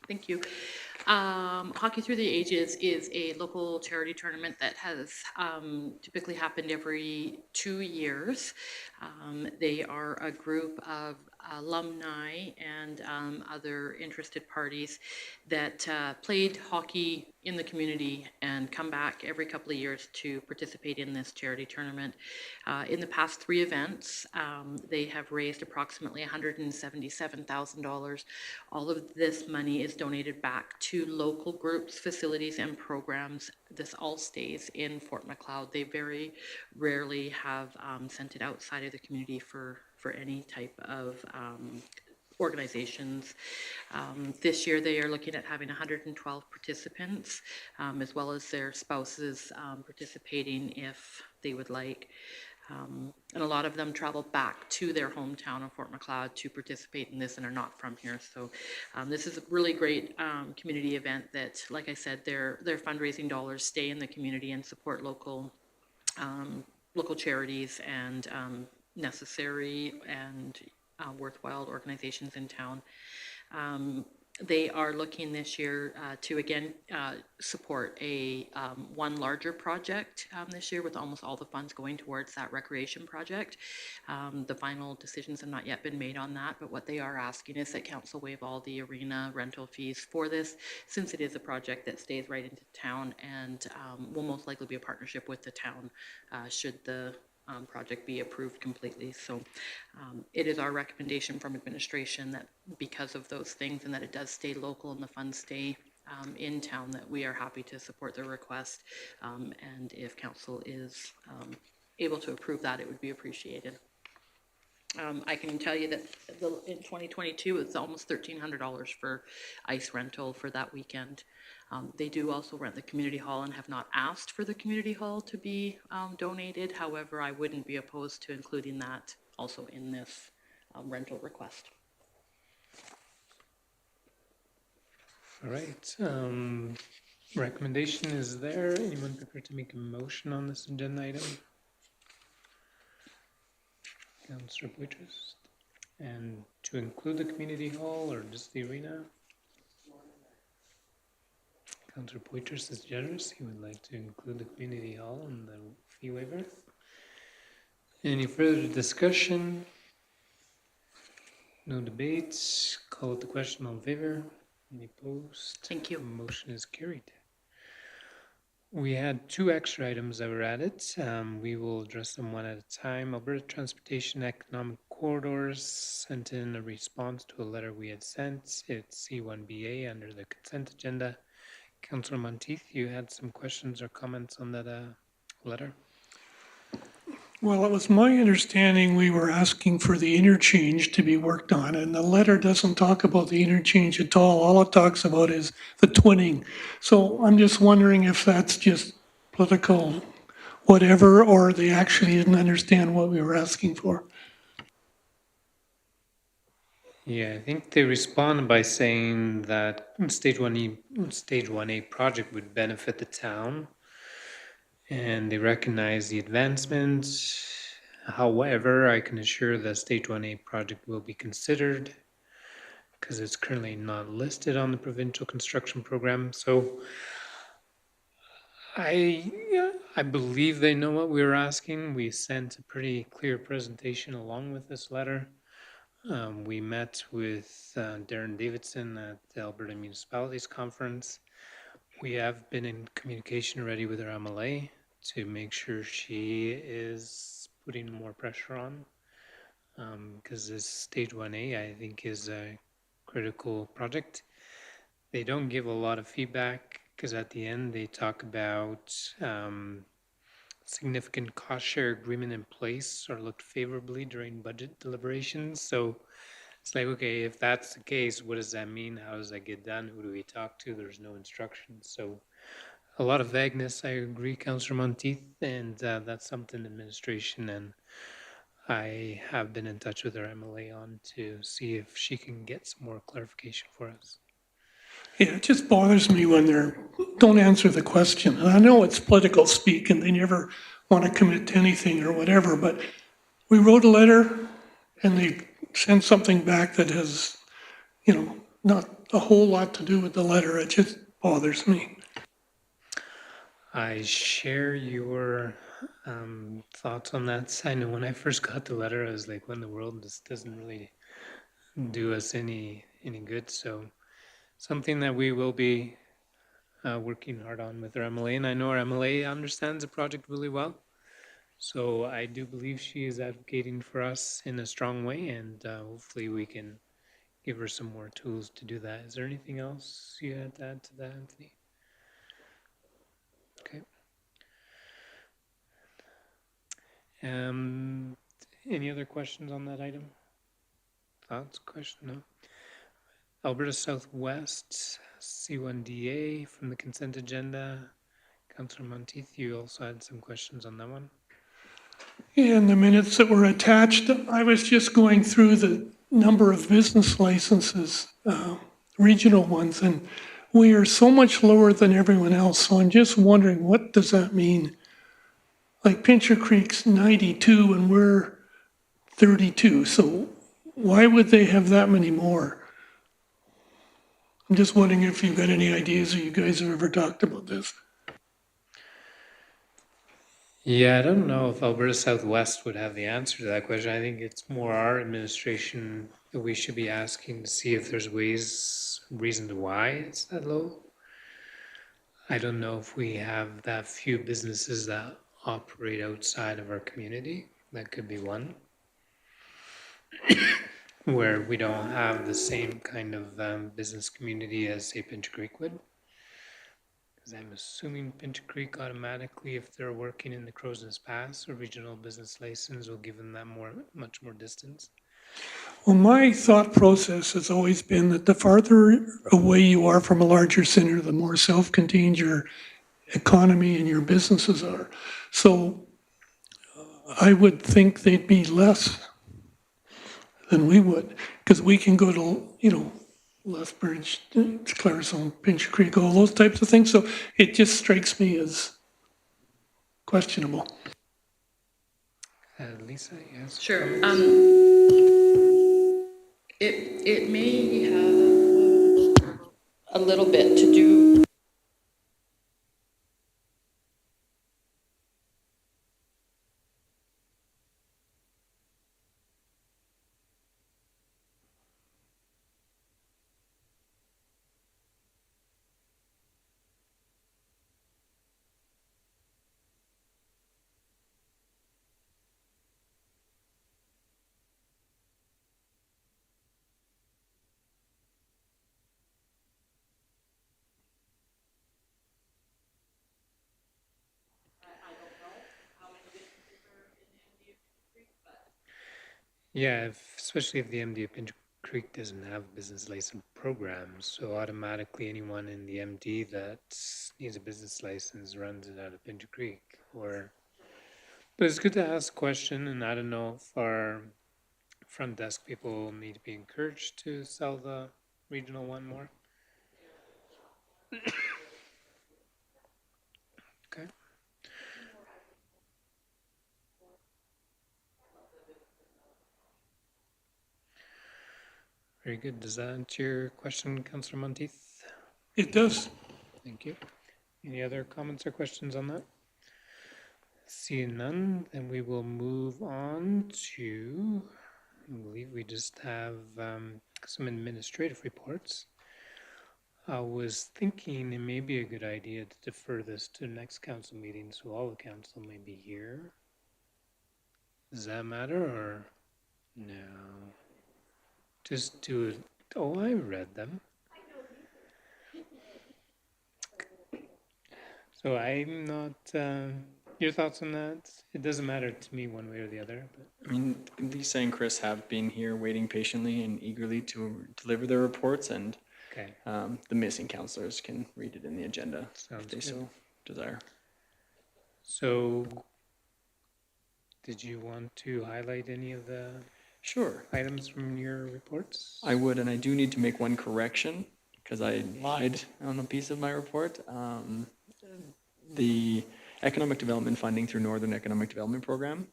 Thank you. Hockey Through the Ages is a local charity tournament that has typically happened every 2 years. They are a group of alumni and other interested parties that played hockey in the community and come back every couple of years to participate in this charity tournament. In the past 3 events, they have raised approximately $177,000. All of this money is donated back to local groups, facilities, and programs. This all stays in Fort Macleod. They very rarely have sent it outside of the community for any type of organizations. This year, they are looking at having 112 participants, as well as their spouses participating if they would like. And a lot of them travel back to their hometown of Fort Macleod to participate in this and are not from here. So this is a really great community event that, like I said, their fundraising dollars stay in the community and support local charities and necessary and worthwhile organizations in town. They are looking this year to again support a one larger project this year, with almost all the funds going towards that recreation project. The final decisions have not yet been made on that, but what they are asking is that council waive all the arena rental fees for this, since it is a project that stays right into town and will most likely be a partnership with the town should the project be approved completely. So it is our recommendation from administration that because of those things and that it does stay local and the funds stay in town, that we are happy to support the request. And if council is able to approve that, it would be appreciated. I can tell you that in 2022, it's almost $1,300 for ice rental for that weekend. They do also rent the community hall and have not asked for the community hall to be donated. However, I wouldn't be opposed to including that also in this rental request. All right. Recommendation is there. Anyone prepared to make a motion on this agenda item? Councillor Poitras. And to include the community hall or just the arena? Councillor Poitras is generous. He would like to include the community hall and the fee waiver. Any further discussion? No debates. Call it the question. All in favor? Any opposed? Thank you. Motion is carried. We had 2 extra items that were added. We will address them one at a time. Alberta Transportation Economic Corridors sent in a response to a letter we had sent. It's C1BA under the consent agenda. Councillor Monteith, you had some questions or comments on that letter? Well, it was my understanding we were asking for the interchange to be worked on, and the letter doesn't talk about the interchange at all. All it talks about is the twinning. So I'm just wondering if that's just political whatever, or they actually didn't understand what we were asking for. Yeah, I think they responded by saying that Stage 1A project would benefit the town, and they recognize the advancement. However, I can assure that Stage 1A project will be considered because it's currently not listed on the provincial construction program. So I believe they know what we were asking. We sent a pretty clear presentation along with this letter. We met with Darren Davidson at the Alberta Municipalities Conference. We have been in communication already with our MLA to make sure she is putting more pressure on, because this Stage 1A, I think, is a critical project. They don't give a lot of feedback because at the end they talk about significant cost share agreement in place or looked favorably during budget deliberations. So it's like, okay, if that's the case, what does that mean? How does that get done? Who do we talk to? There's no instructions. So a lot of vagueness. I agree, Councillor Monteith, and that's something administration and I have been in touch with our MLA on to see if she can get some more clarification for us. Yeah, it just bothers me when they don't answer the question. And I know it's political speak and they never want to commit to anything or whatever, but we wrote a letter and they sent something back that has, not a whole lot to do with the letter. It just bothers me. I share your thoughts on that. I know when I first got the letter, I was like, what in the world? This doesn't really do us any good. So something that we will be working hard on with our MLA, and I know our MLA understands the project really well. So I do believe she is advocating for us in a strong way, and hopefully we can give her some more tools to do that. Is there anything else you had to add to that, Anthony? Okay. Um, any other questions on that item? Thoughts, question? No. Alberta Southwest, C1DA from the consent agenda. Councillor Monteith, you also had some questions on that one. In the minutes that were attached, I was just going through the number of business licenses, regional ones, and we are so much lower than everyone else. So I'm just wondering, what does that mean? Like Pincher Creek's 92 and we're 32. So why would they have that many more? I'm just wondering if you've got any ideas or you guys have ever talked about this. Yeah, I don't know if Alberta Southwest would have the answer to that question. I think it's more our administration that we should be asking to see if there's reasons why it's that low. I don't know if we have that few businesses that operate outside of our community. That could be one. Where we don't have the same kind of business community as, say, Pincher Creek would. Because I'm assuming Pincher Creek automatically, if they're working in the Crowsnest Pass or regional business license, will give them that much more distance. Well, my thought process has always been that the farther away you are from a larger center, the more self-contained your economy and your businesses are. So I would think they'd be less than we would, because we can go to, Lethbridge, Clarendon, Pincher Creek, all those types of things. So it just strikes me as questionable. Lisa, yes? Sure. It may have a little bit to do. Yeah, especially if the MD of Pincher Creek doesn't have a business license program, so automatically anyone in the MD that needs a business license runs it out of Pincher Creek. But it's good to ask a question, and I don't know if our front desk people need to be encouraged to sell the regional one more. Okay. Very good. Does that answer your question, Councillor Monteith? It does. Thank you. Any other comments or questions on that? Seeing none, then we will move on to, I believe we just have some administrative reports. I was thinking it may be a good idea to defer this to the next council meeting so all the council may be here. Does that matter or no? Just do it. Oh, I read them. So I'm not, your thoughts on that? It doesn't matter to me one way or the other, but. I mean, Lisa and Chris have been here waiting patiently and eagerly to deliver their reports, and Okay, the missing counselors can read it in the agenda sounds if they good. so desire. So, did you want to highlight any of the Sure. items from your reports? I would, and I do need to make one correction because I lied on a piece of my report. The economic development funding through Northern Economic Development Program,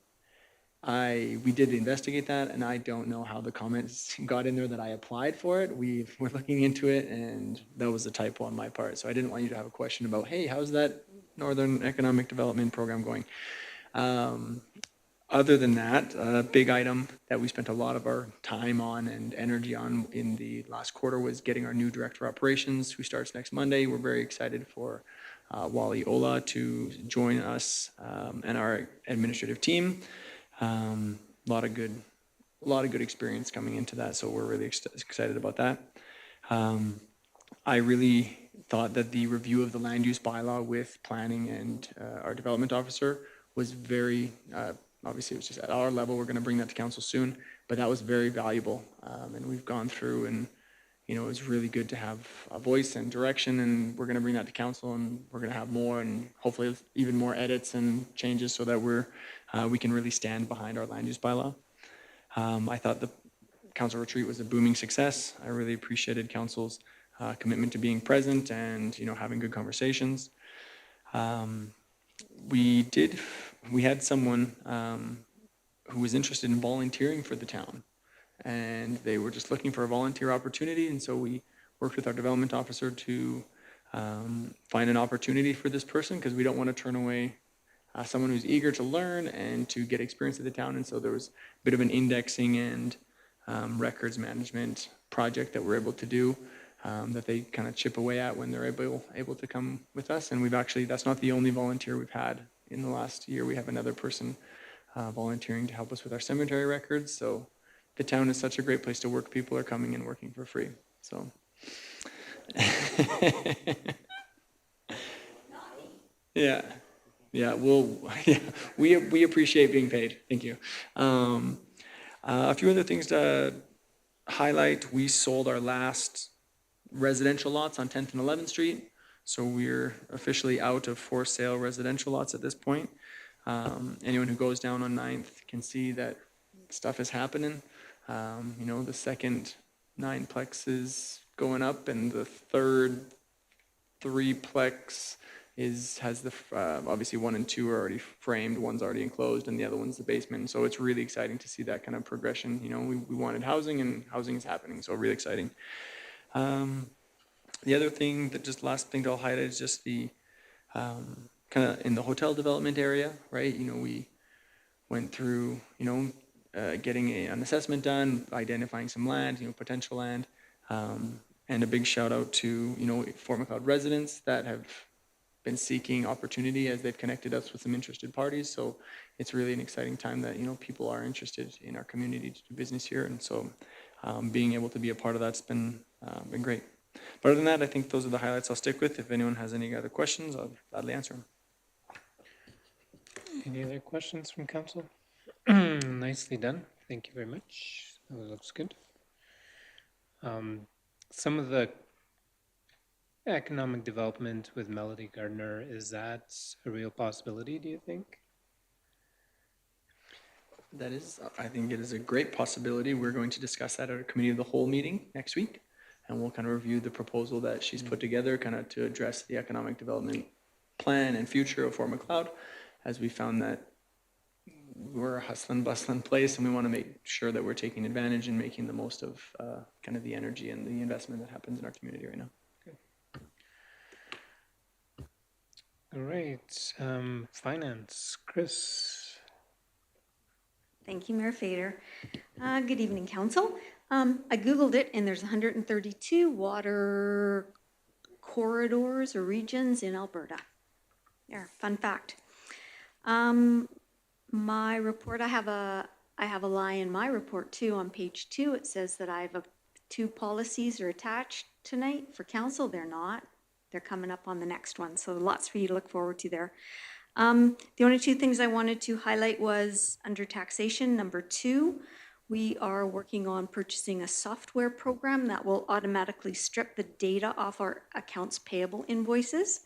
we did investigate that, and I don't know how the comments got in there that I applied for it. We're looking into it, and that was a typo on my part. So I didn't want you to have a question about, hey, how's that Northern Economic Development Program going? Other than that, a big item that we spent a lot of our time on and energy on in the last quarter was getting our new director of operations, who starts next Monday. We're very excited for Wally Ola to join us and our administrative team. A lot of good experience coming into that, so we're really excited about that. I really thought that the review of the land use bylaw with planning and our development officer was very, obviously it was just at our level, we're gonna bring that to council soon, but that was very valuable. And we've gone through and, you know, it was really good to have a voice and direction, and we're gonna bring that to council, and we're gonna have more and hopefully even more edits and changes so that we can really stand behind our land use bylaw. I thought the council retreat was a booming success. I really appreciated council's commitment to being present and, you know, having good conversations. We had someone who was interested in volunteering for the town, and they were just looking for a volunteer opportunity, and so we worked with our development officer to find an opportunity for this person, because we don't want to turn away someone who's eager to learn and to get experience at the town. And so there was a bit of an indexing and records management project that we're able to do that they kind of chip away at when they're able to come with us. And that's not the only volunteer we've had in the last year. We have another person volunteering to help us with our cemetery records. So the town is such a great place to work. People are coming and working for free. So yeah. Yeah, we appreciate being paid. Thank you. A few other things to highlight. We sold our last residential lots on 10th and 11th Street. So we're officially out of for sale residential lots at this point. Anyone who goes down on 9th can see that stuff is happening. You know, the second 9-plex is going up, and the third 3-plex has the obviously 1 and 2 are already framed, one's already enclosed, and the other one's the basement. So it's really exciting to see that kind of progression. You know, we wanted housing, and housing is happening, so really exciting. The other thing, last thing to highlight is just the kind of in the hotel development area, right? You know, we went through, you know, getting an assessment done, identifying some land, you know, potential land, and a big shout out to, you know, Fort Macleod residents that have been seeking opportunity as they've connected us with some interested parties. So it's really an exciting time that, you know, people are interested in our community to do business here. And so being able to be a part of that's been great. But other than that, I think those are the highlights I'll stick with. If anyone has any other questions, I'll gladly answer them. Any other questions from council? Nicely done. Thank you very much. That looks good. Some of the economic development with Melody Gardner, is that a real possibility, do you think? That is, I think it is a great possibility. We're going to discuss that at a committee of the whole meeting next week, and we'll kind of review the proposal that she's put together kind of to address the economic development plan and future of Fort Macleod, as we found that we're a hustling, bustling place, and we want to make sure that we're taking advantage and making the most of kind of the energy and the investment that happens in our community right now. All right, finance, Chris. Thank you, Mayor Fader. Good evening, Council. I Googled it, and there's 132 water corridors or regions in Alberta. There, fun fact. My report, I have a line in my report too on page 2. It says that I have 2 policies are attached tonight for council. They're not. They're coming up on the next one, so lots for you to look forward to there. The only 2 things I wanted to highlight was under taxation, number 2, we are working on purchasing a software program that will automatically strip the data off our accounts payable invoices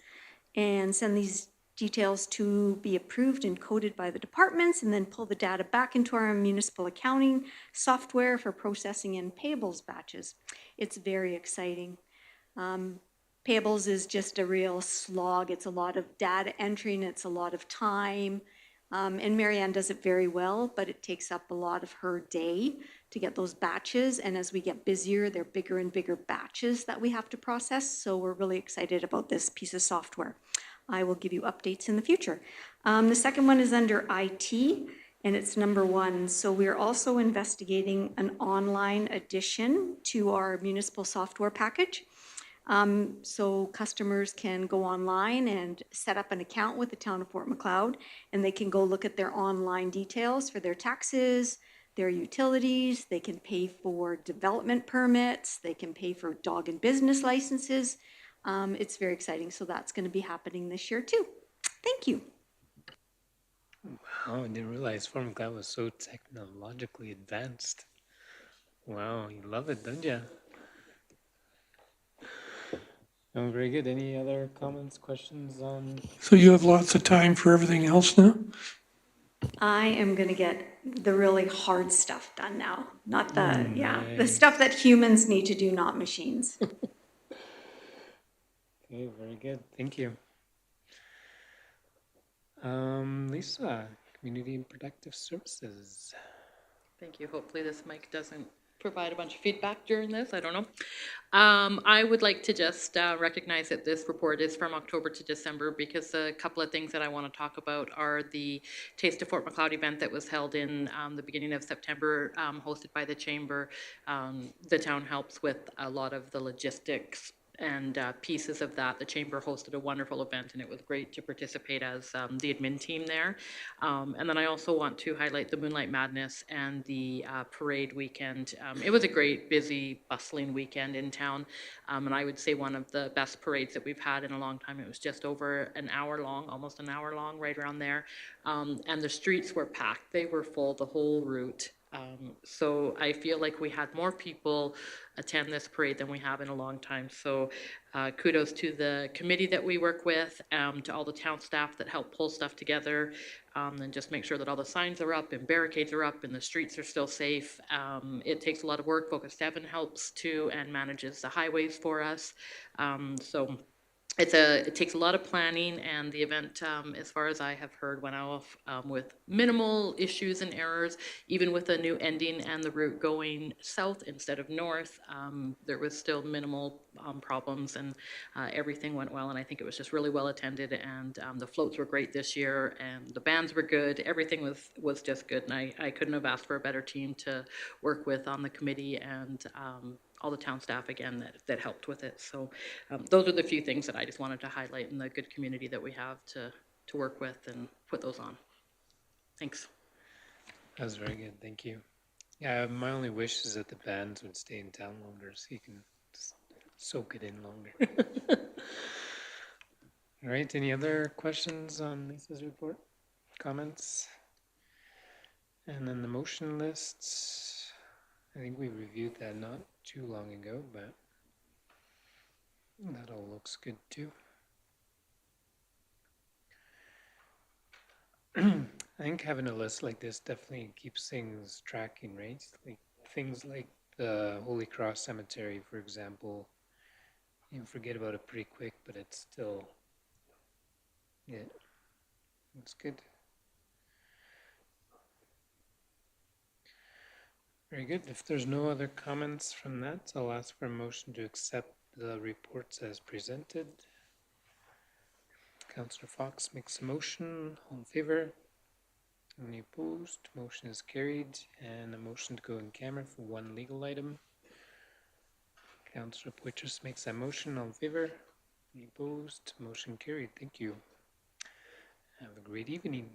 and send these details to be approved and coded by the departments, and then pull the data back into our municipal accounting software for processing in payables batches. It's very exciting. Payables is just a real slog. It's a lot of data entry and it's a lot of time. And Marianne does it very well, but it takes up a lot of her day to get those batches. And as we get busier, they're bigger and bigger batches that we have to process. So we're really excited about this piece of software. I will give you updates in the future. The second one is under IT. and it's number 1. So we're also investigating an online addition to our municipal software package. So customers can go online and set up an account with the town of Fort Macleod, and they can go look at their online details for their taxes, their utilities, they can pay for development permits, they can pay for dog and business licenses. It's very exciting, so that's going to be happening this year too. Thank you. Oh, I didn't realize Fort Macleod was so technologically advanced. Wow, you love it, don't you? Oh, very good. Any other comments, questions on? So you have lots of time for everything else now? I am going to get the really hard stuff done now, not the, the Nice. stuff that humans need to do, not machines. Okay, very good. Thank you. Lisa, Community and Protective Services. Thank you. Hopefully this mic doesn't provide a bunch of feedback during this. I don't know. I would like to just recognize that this report is from October to December, because a couple of things that I want to talk about are the Taste of Fort Macleod event that was held in the beginning of September, hosted by the Chamber. The town helps with a lot of the logistics and pieces of that. The Chamber hosted a wonderful event, and it was great to participate as the admin team there. And then I also want to highlight the Moonlight Madness and the parade weekend. It was a great, busy, bustling weekend in town, and I would say one of the best parades that we've had in a long time. It was just over an hour long, almost an hour long, right around there. And the streets were packed. They were full the whole route. So I feel like we had more people attend this parade than we have in a long time. So kudos to the committee that we work with, to all the town staff that help pull stuff together, and just make sure that all the signs are up and barricades are up and the streets are still safe. It takes a lot of work. Focus 7 helps too and manages the highways for us. So it takes a lot of planning, and the event, as far as I have heard, went off with minimal issues and errors. Even with the new ending and the route going south instead of north, there was still minimal problems, and everything went well. And I think it was just really well attended, and the floats were great this year, and the bands were good. Everything was just good, and I couldn't have asked for a better team to work with on the committee, and all the town staff again that helped with it. So those are the few things that I just wanted to highlight in the good community that we have to work with and put those on. Thanks. That was very good. Thank you. Yeah, my only wish is that the bands would stay in town longer so you can just soak it in longer. All right. Any other questions on Lisa's report? Comments? And then the motion lists. I think we reviewed that not too long ago, but that all looks good too. I think having a list like this definitely keeps things tracking, right? Like things like the Holy Cross Cemetery, for example, you forget about it pretty quick, but it's still, yeah, it's good. Very good. If there's no other comments from that, I'll ask for a motion to accept the reports as presented. Councillor Fox makes a motion. All in favor? Any opposed? Motion is carried. And a motion to go in camera for one legal item. Councillor Poitras makes that motion. All in favor? Any opposed? Motion carried. Thank you. Have a great evening.